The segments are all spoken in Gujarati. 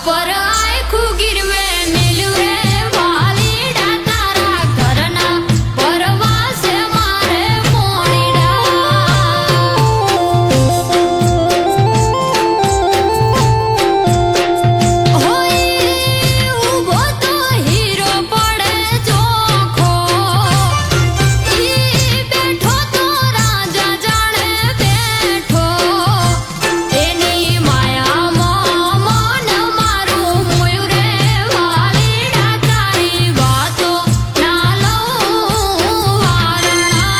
ઉપર આખું ગીરવે મેલ્યું રે વાલીડા તારા ઘરના પરવાસે મારે મોડીડા હોય ઊભો તો હીરો પડે ચોખો ઈ બેઠો તો રાજા જાણે બેઠો એની માયામાં મન મારું મોયું રે વાલીડા તારી વાતો ના લઉં વારણા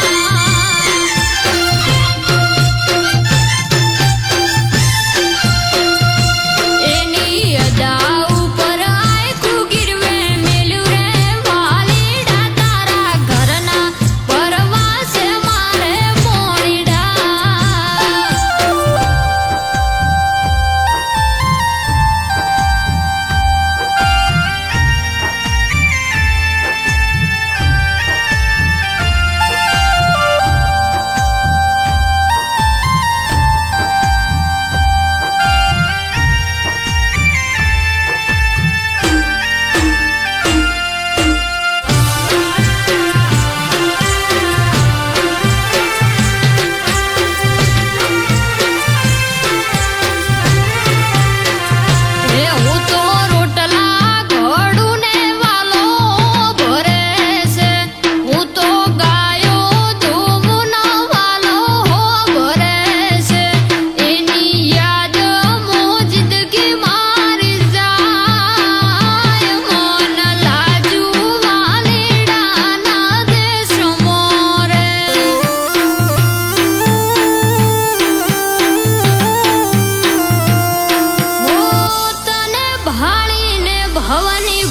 એની અદા ઉપર આખું ગીરવે મેલ્યું રે વાલીડા તારા ઘરના પરવાસે મારે મોડીડા હું તો રોટલા ઘડું ને વાલો ભરે છે હું તો ગાયો ધૂવું ન વાલો ભરે છે એની યાદ મોજદગી મારી જાય મન લાજુ વાલીડા ના દેશ મોરે તને ભાળીને ભવાની